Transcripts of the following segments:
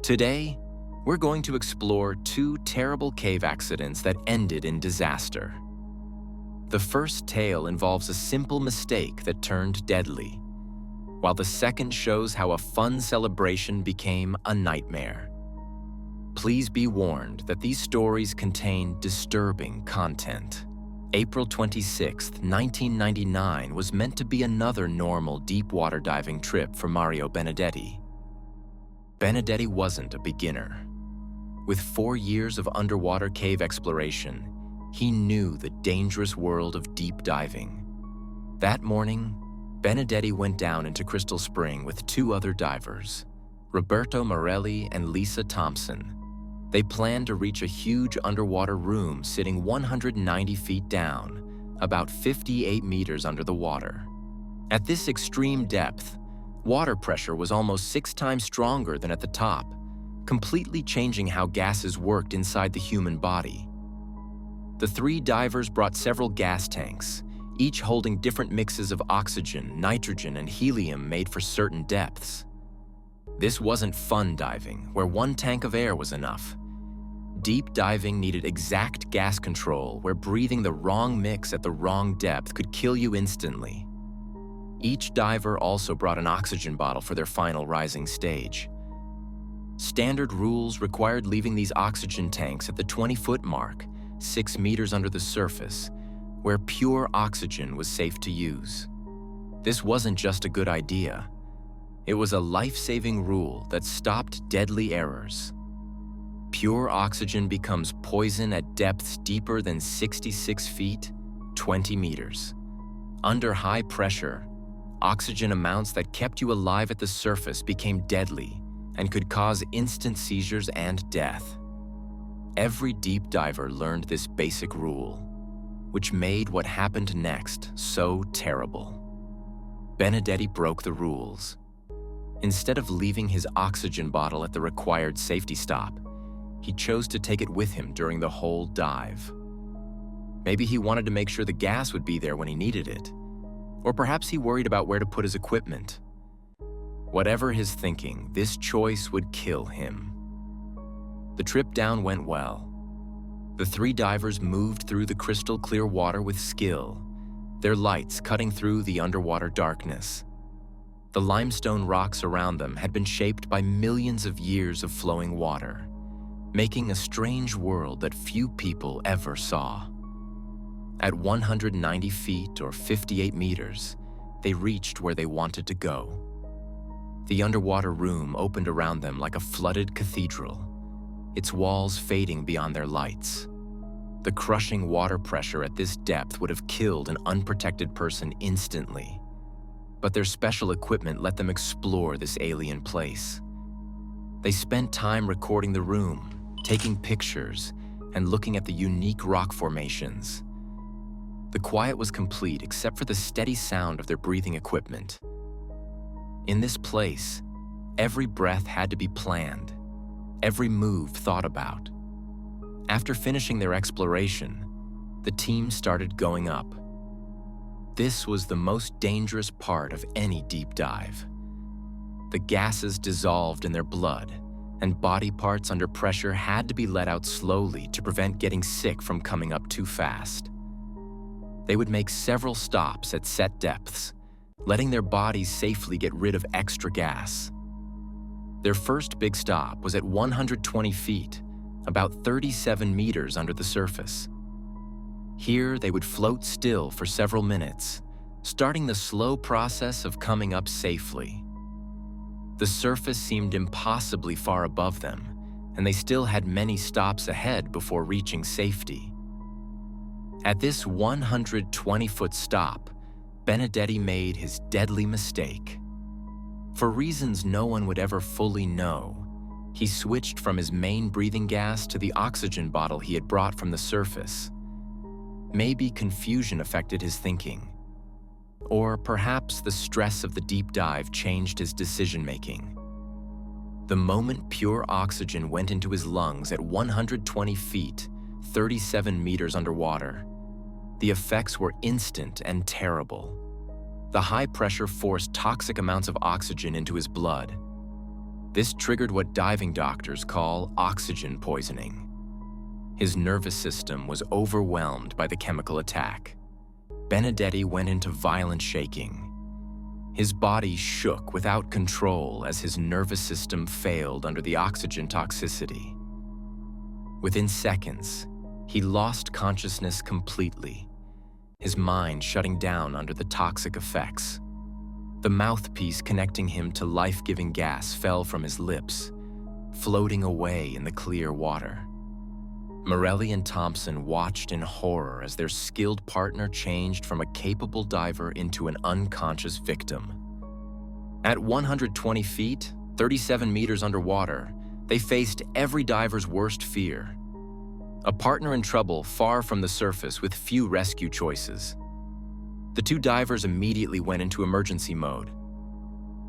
Today, we're going to explore two terrible cave accidents that ended in disaster. The first tale involves a simple mistake that turned deadly, while the second shows how a fun celebration became a nightmare. Please be warned that these stories contain disturbing content. April 26, 1999 was meant to be another normal deep water diving trip for Mario Benedetti. Benedetti wasn't a beginner. With 4 years of underwater cave exploration, he knew the dangerous world of deep diving. That morning, Benedetti went down into Crystal Spring with 2 other divers, Roberto Morelli and Lisa Thompson. They planned to reach a huge underwater room sitting 190 feet down, about 58 meters under the water. At this extreme depth, water pressure was almost 6 times stronger than at the top, completely changing how gases worked inside the human body. The 3 divers brought several gas tanks, each holding different mixes of oxygen, nitrogen, and helium made for certain depths. This wasn't fun diving, where 1 tank of air was enough. Deep diving needed exact gas control, where breathing the wrong mix at the wrong depth could kill you instantly. Each diver also brought an oxygen bottle for their final rising stage. Standard rules required leaving these oxygen tanks at the 20-foot mark, 6 meters under the surface, where pure oxygen was safe to use. This wasn't just a good idea. It was a life-saving rule that stopped deadly errors. Pure oxygen becomes poison at depths deeper than 66 feet, 20 meters. Under high pressure, oxygen amounts that kept you alive at the surface became deadly and could cause instant seizures and death. Every deep diver learned this basic rule, which made what happened next so terrible. Benedetti broke the rules. Instead of leaving his oxygen bottle at the required safety stop, he chose to take it with him during the whole dive. Maybe he wanted to make sure the gas would be there when he needed it, or perhaps he worried about where to put his equipment. Whatever his thinking, this choice would kill him. The trip down went well. The 3 divers moved through the crystal clear water with skill, their lights cutting through the underwater darkness. The limestone rocks around them had been shaped by millions of years of flowing water, making a strange world that few people ever saw. At 190 feet or 58 meters, they reached where they wanted to go. The underwater room opened around them like a flooded cathedral, its walls fading beyond their lights. The crushing water pressure at this depth would have killed an unprotected person instantly, but their special equipment let them explore this alien place. They spent time recording the room, taking pictures, and looking at the unique rock formations. The quiet was complete except for the steady sound of their breathing equipment. In this place, every breath had to be planned, every move thought about. After finishing their exploration, the team started going up. This was the most dangerous part of any deep dive. The gases dissolved in their blood, and body parts under pressure had to be let out slowly to prevent getting sick from coming up too fast. They would make several stops at set depths, letting their bodies safely get rid of extra gas. Their first big stop was at 120 feet, about 37 meters under the surface. Here, they would float still for several minutes, starting the slow process of coming up safely. The surface seemed impossibly far above them, and they still had many stops ahead before reaching safety. At this 120-foot stop, Benedetti made his deadly mistake. For reasons no one would ever fully know, he switched from his main breathing gas to the oxygen bottle he had brought from the surface. Maybe confusion affected his thinking. Or perhaps the stress of the deep dive changed his decision-making. The moment pure oxygen went into his lungs at 120 feet, 37 meters underwater, the effects were instant and terrible. The high pressure forced toxic amounts of oxygen into his blood. This triggered what diving doctors call oxygen poisoning. His nervous system was overwhelmed by the chemical attack. Benedetti went into violent shaking. His body shook without control as his nervous system failed under the oxygen toxicity. Within seconds, he lost consciousness completely, his mind shutting down under the toxic effects. The mouthpiece connecting him to life-giving gas fell from his lips, floating away in the clear water. Morelli and Thompson watched in horror as their skilled partner changed from a capable diver into an unconscious victim. At 120 feet, 37 meters underwater, they faced every diver's worst fear. A partner in trouble far from the surface with few rescue choices. The two divers immediately went into emergency mode.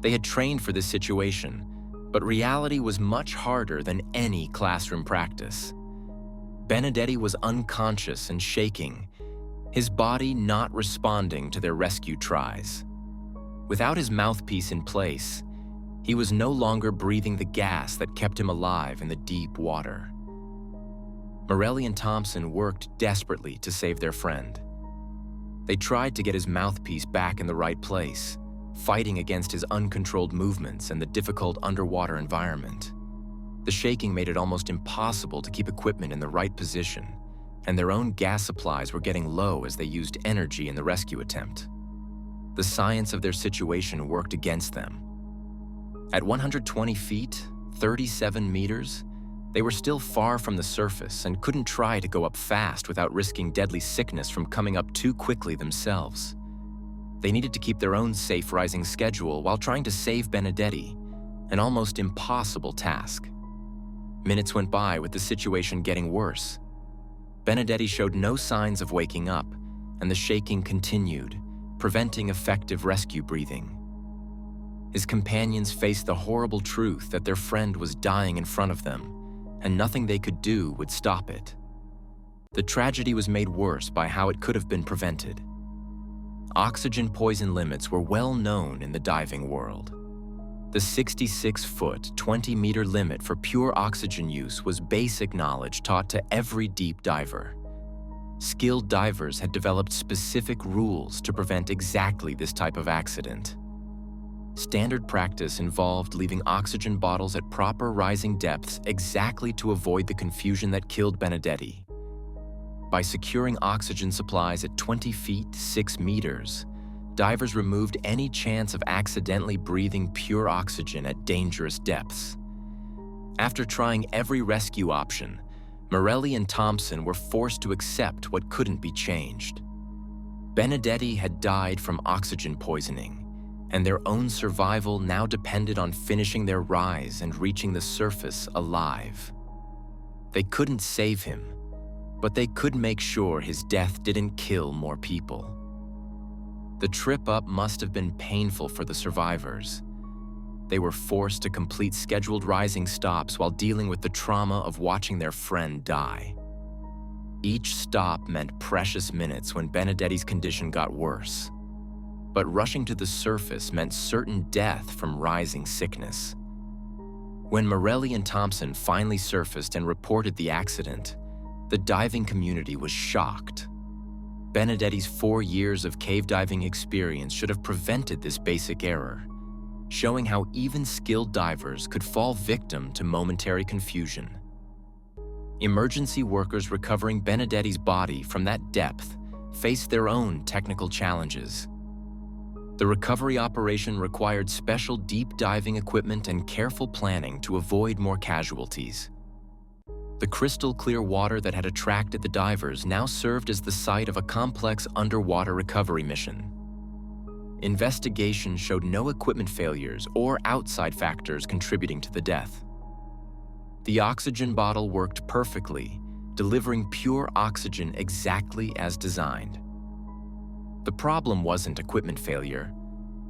They had trained for this situation, but reality was much harder than any classroom practice. Benedetti was unconscious and shaking, his body not responding to their rescue tries. Without his mouthpiece in place, he was no longer breathing the gas that kept him alive in the deep water. Morelli and Thompson worked desperately to save their friend. They tried to get his mouthpiece back in the right place, fighting against his uncontrolled movements and the difficult underwater environment. The shaking made it almost impossible to keep equipment in the right position, and their own gas supplies were getting low as they used energy in the rescue attempt. The science of their situation worked against them. At 120 feet, 37 meters, they were still far from the surface and couldn't try to go up fast without risking deadly sickness from coming up too quickly themselves. They needed to keep their own safe rising schedule while trying to save Benedetti, an almost impossible task. Minutes went by with the situation getting worse. Benedetti showed no signs of waking up, and the shaking continued, preventing effective rescue breathing. His companions faced the horrible truth that their friend was dying in front of them, and nothing they could do would stop it. The tragedy was made worse by how it could have been prevented. Oxygen poison limits were well known in the diving world. The 66-foot, 20-meter limit for pure oxygen use was basic knowledge taught to every deep diver. Skilled divers had developed specific rules to prevent exactly this type of accident. Standard practice involved leaving oxygen bottles at proper rising depths exactly to avoid the confusion that killed Benedetti. By securing oxygen supplies at 20 feet, 6 meters, divers removed any chance of accidentally breathing pure oxygen at dangerous depths. After trying every rescue option, Morelli and Thompson were forced to accept what couldn't be changed. Benedetti had died from oxygen poisoning, and their own survival now depended on finishing their rise and reaching the surface alive. They couldn't save him, but they could make sure his death didn't kill more people. The trip up must have been painful for the survivors. They were forced to complete scheduled rising stops while dealing with the trauma of watching their friend die. Each stop meant precious minutes when Benedetti's condition got worse. But rushing to the surface meant certain death from rising sickness. When Morelli and Thompson finally surfaced and reported the accident, the diving community was shocked. Benedetti's 4 years of cave diving experience should have prevented this basic error, showing how even skilled divers could fall victim to momentary confusion. Emergency workers recovering Benedetti's body from that depth faced their own technical challenges. The recovery operation required special deep diving equipment and careful planning to avoid more casualties. The crystal clear water that had attracted the divers now served as the site of a complex underwater recovery mission. Investigation showed no equipment failures or outside factors contributing to the death. The oxygen bottle worked perfectly, delivering pure oxygen exactly as designed. The problem wasn't equipment failure,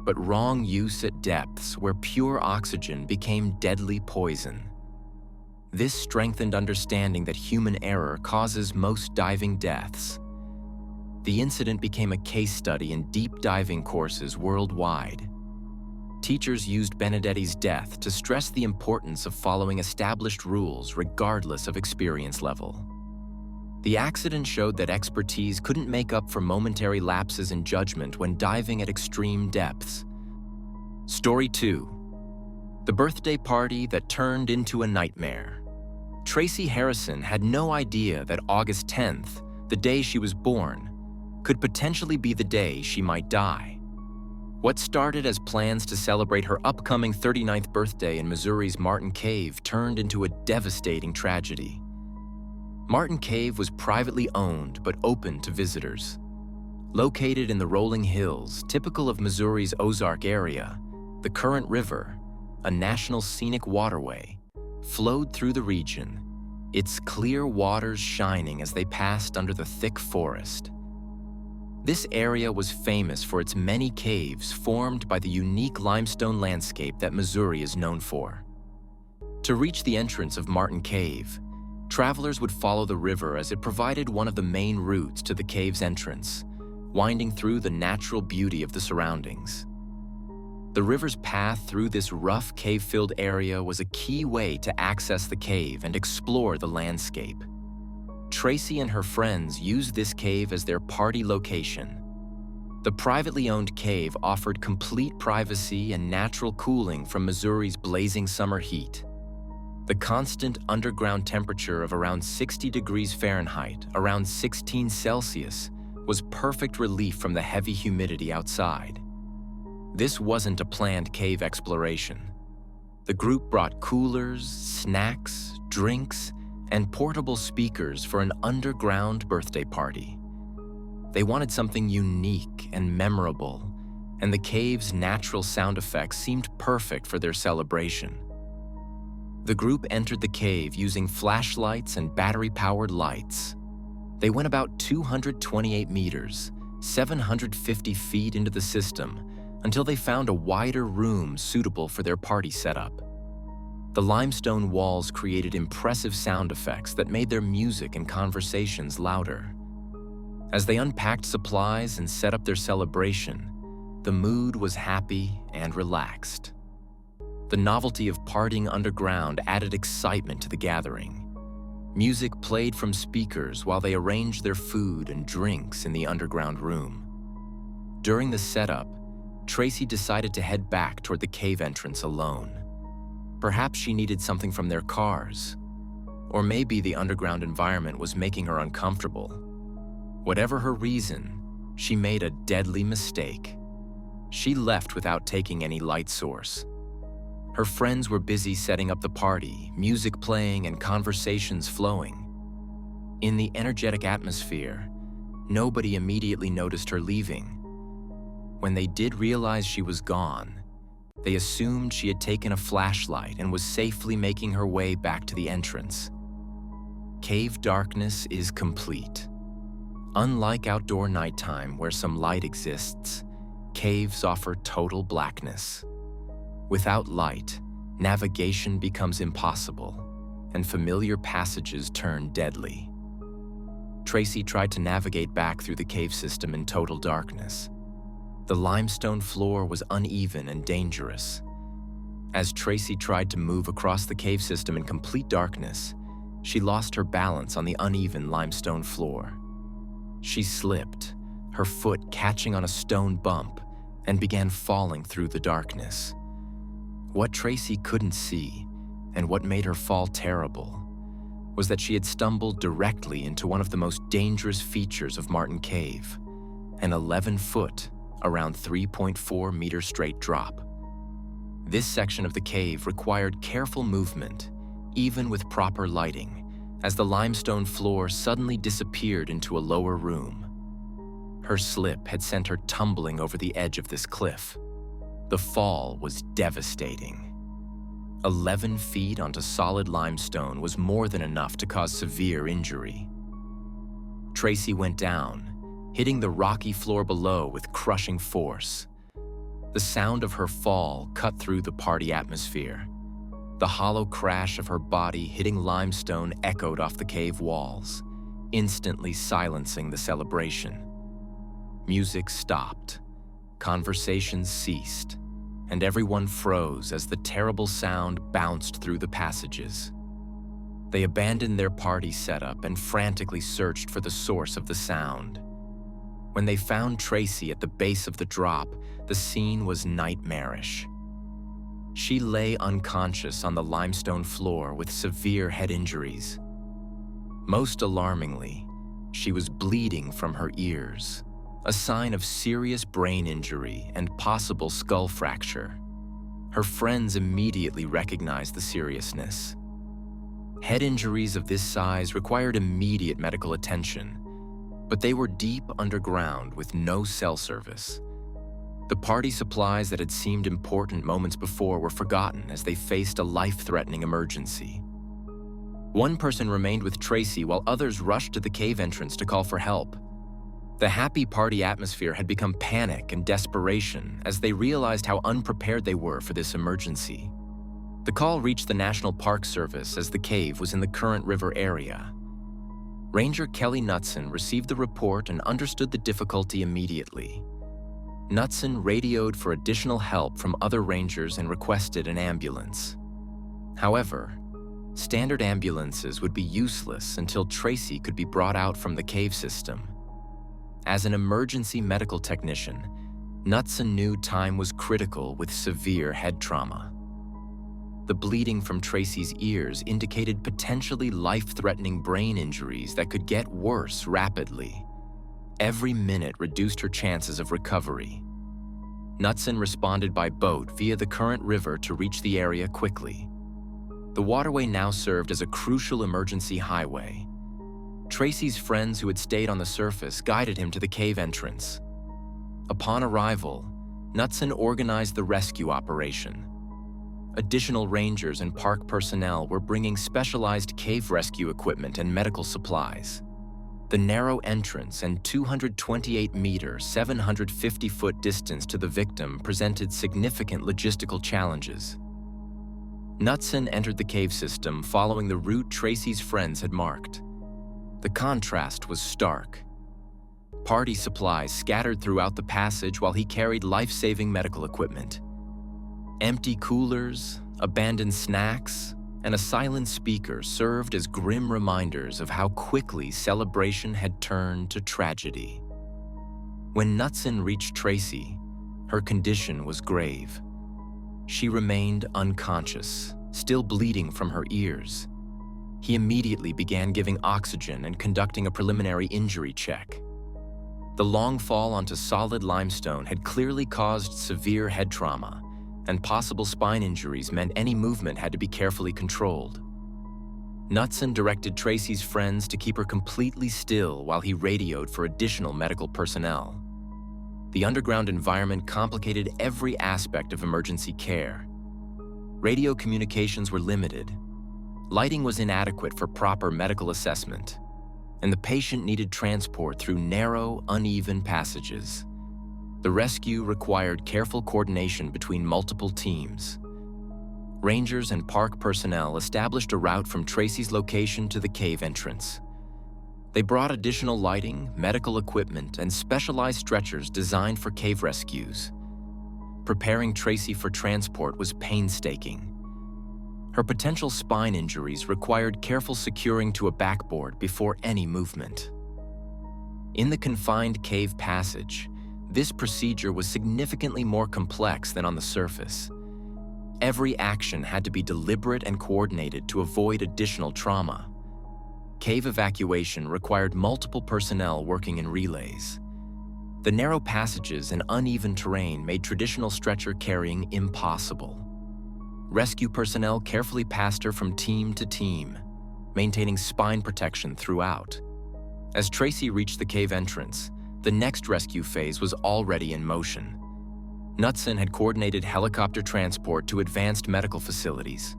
but wrong use at depths where pure oxygen became deadly poison. This strengthened understanding that human error causes most diving deaths. The incident became a case study in deep diving courses worldwide. Teachers used Benedetti's death to stress the importance of following established rules regardless of experience level. The accident showed that expertise couldn't make up for momentary lapses in judgment when diving at extreme depths. Story 2. The birthday party that turned into a nightmare. Tracy Harrison had no idea that August 10th, the day she was born, could potentially be the day she might die. What started as plans to celebrate her upcoming 39th birthday in Missouri's Martin Cave turned into a devastating tragedy. Martin Cave was privately owned but open to visitors. Located in the rolling hills, typical of Missouri's Ozark area, the Current River, a national scenic waterway, flowed through the region, its clear waters shining as they passed under the thick forest. This area was famous for its many caves formed by the unique limestone landscape that Missouri is known for. To reach the entrance of Martin Cave, travelers would follow the river as it provided one of the main routes to the cave's entrance, winding through the natural beauty of the surroundings. The river's path through this rough cave-filled area was a key way to access the cave and explore the landscape. Tracy and her friends used this cave as their party location. The privately owned cave offered complete privacy and natural cooling from Missouri's blazing summer heat. The constant underground temperature of around 60 degrees Fahrenheit, around 16 Celsius, was perfect relief from the heavy humidity outside. This wasn't a planned cave exploration. The group brought coolers, snacks, drinks, and portable speakers for an underground birthday party. They wanted something unique and memorable, and the cave's natural sound effects seemed perfect for their celebration. The group entered the cave using flashlights and battery-powered lights. They went about 228 meters, 750 feet into the system, until they found a wider room suitable for their party setup. The limestone walls created impressive sound effects that made their music and conversations louder. As they unpacked supplies and set up their celebration, the mood was happy and relaxed. The novelty of partying underground added excitement to the gathering. Music played from speakers while they arranged their food and drinks in the underground room. During the setup, Tracy decided to head back toward the cave entrance alone. Perhaps she needed something from their cars, or maybe the underground environment was making her uncomfortable. Whatever her reason, she made a deadly mistake. She left without taking any light source. Her friends were busy setting up the party, music playing and conversations flowing. In the energetic atmosphere, nobody immediately noticed her leaving. When they did realize she was gone, they assumed she had taken a flashlight and was safely making her way back to the entrance. Cave darkness is complete. Unlike outdoor nighttime where some light exists, caves offer total blackness. Without light, navigation becomes impossible, and familiar passages turn deadly. Tracy tried to navigate back through the cave system in total darkness. The limestone floor was uneven and dangerous. As Tracy tried to move across the cave system in complete darkness, she lost her balance on the uneven limestone floor. She slipped, her foot catching on a stone bump, and began falling through the darkness. What Tracy couldn't see, and what made her fall terrible, was that she had stumbled directly into one of the most dangerous features of Martin Cave, an 11-foot, around 3.4 meter straight drop. This section of the cave required careful movement, even with proper lighting, as the limestone floor suddenly disappeared into a lower room. Her slip had sent her tumbling over the edge of this cliff. The fall was devastating. 11 feet onto solid limestone was more than enough to cause severe injury. Tracy went down, hitting the rocky floor below with crushing force. The sound of her fall cut through the party atmosphere. The hollow crash of her body hitting limestone echoed off the cave walls, instantly silencing the celebration. Music stopped, conversations ceased, and everyone froze as the terrible sound bounced through the passages. They abandoned their party setup and frantically searched for the source of the sound. When they found Tracy at the base of the drop, the scene was nightmarish. She lay unconscious on the limestone floor with severe head injuries. Most alarmingly, she was bleeding from her ears, a sign of serious brain injury and possible skull fracture. Her friends immediately recognized the seriousness. Head injuries of this size required immediate medical attention, but they were deep underground with no cell service. The party supplies that had seemed important moments before were forgotten as they faced a life-threatening emergency. One person remained with Tracy while others rushed to the cave entrance to call for help. The happy party atmosphere had become panic and desperation as they realized how unprepared they were for this emergency. The call reached the National Park Service as the cave was in the Current River area. Ranger Kelly Knutson received the report and understood the difficulty immediately. Knutson radioed for additional help from other rangers and requested an ambulance. However, standard ambulances would be useless until Tracy could be brought out from the cave system. As an emergency medical technician, Knutson knew time was critical with severe head trauma. The bleeding from Tracy's ears indicated potentially life-threatening brain injuries that could get worse rapidly. Every minute reduced her chances of recovery. Knutson responded by boat via the Current River to reach the area quickly. The waterway now served as a crucial emergency highway. Tracy's friends who had stayed on the surface guided him to the cave entrance. Upon arrival, Knutson organized the rescue operation. Additional rangers and park personnel were bringing specialized cave rescue equipment and medical supplies. The narrow entrance and 228-meter, 750-foot distance to the victim presented significant logistical challenges. Knutson entered the cave system following the route Tracy's friends had marked. The contrast was stark. Party supplies scattered throughout the passage while he carried life-saving medical equipment. Empty coolers, abandoned snacks, and a silent speaker served as grim reminders of how quickly celebration had turned to tragedy. When Knutson reached Tracy, her condition was grave. She remained unconscious, still bleeding from her ears. He immediately began giving oxygen and conducting a preliminary injury check. The long fall onto solid limestone had clearly caused severe head trauma, and possible spine injuries meant any movement had to be carefully controlled. Knutson directed Tracy's friends to keep her completely still while he radioed for additional medical personnel. The underground environment complicated every aspect of emergency care. Radio communications were limited. Lighting was inadequate for proper medical assessment, and the patient needed transport through narrow, uneven passages. The rescue required careful coordination between multiple teams. Rangers and park personnel established a route from Tracy's location to the cave entrance. They brought additional lighting, medical equipment, and specialized stretchers designed for cave rescues. Preparing Tracy for transport was painstaking. Her potential spine injuries required careful securing to a backboard before any movement. In the confined cave passage, this procedure was significantly more complex than on the surface. Every action had to be deliberate and coordinated to avoid additional trauma. Cave evacuation required multiple personnel working in relays. The narrow passages and uneven terrain made traditional stretcher carrying impossible. Rescue personnel carefully passed her from team to team, maintaining spine protection throughout. As Tracy reached the cave entrance, the next rescue phase was already in motion. Knutson had coordinated helicopter transport to advanced medical facilities.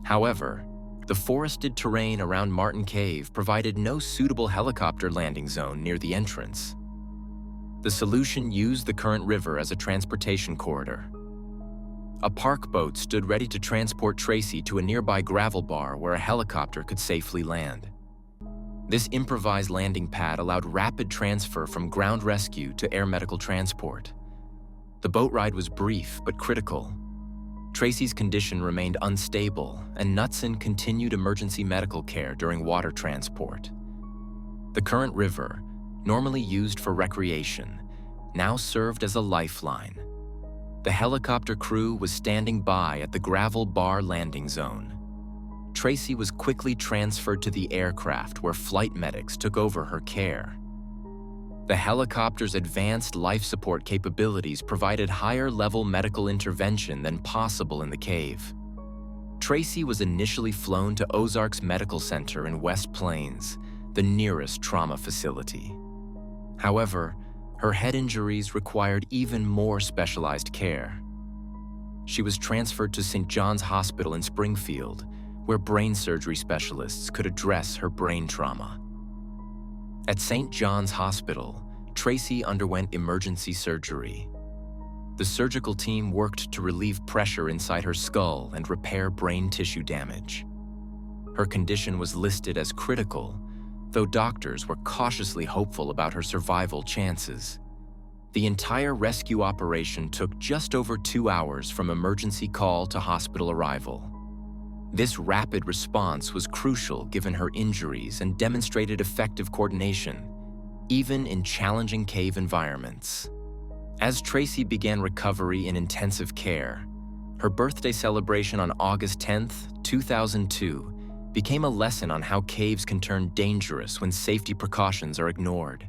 However, the forested terrain around Martin Cave provided no suitable helicopter landing zone near the entrance. The solution used the Current River as a transportation corridor. A park boat stood ready to transport Tracy to a nearby gravel bar where a helicopter could safely land. This improvised landing pad allowed rapid transfer from ground rescue to air medical transport. The boat ride was brief but critical. Tracy's condition remained unstable, and Knutson continued emergency medical care during water transport. The Current River, normally used for recreation, now served as a lifeline. The helicopter crew was standing by at the gravel bar landing zone. Tracy was quickly transferred to the aircraft where flight medics took over her care. The helicopter's advanced life support capabilities provided higher-level medical intervention than possible in the cave. Tracy was initially flown to Ozarks Medical Center in West Plains, the nearest trauma facility. However, her head injuries required even more specialized care. She was transferred to St. John's Hospital in Springfield, where brain surgery specialists could address her brain trauma. At St. John's Hospital, Tracy underwent emergency surgery. The surgical team worked to relieve pressure inside her skull and repair brain tissue damage. Her condition was listed as critical, though doctors were cautiously hopeful about her survival chances. The entire rescue operation took just over 2 hours from emergency call to hospital arrival. This rapid response was crucial given her injuries and demonstrated effective coordination, even in challenging cave environments. As Tracy began recovery in intensive care, her birthday celebration on August 10, 2002, became a lesson on how caves can turn dangerous when safety precautions are ignored.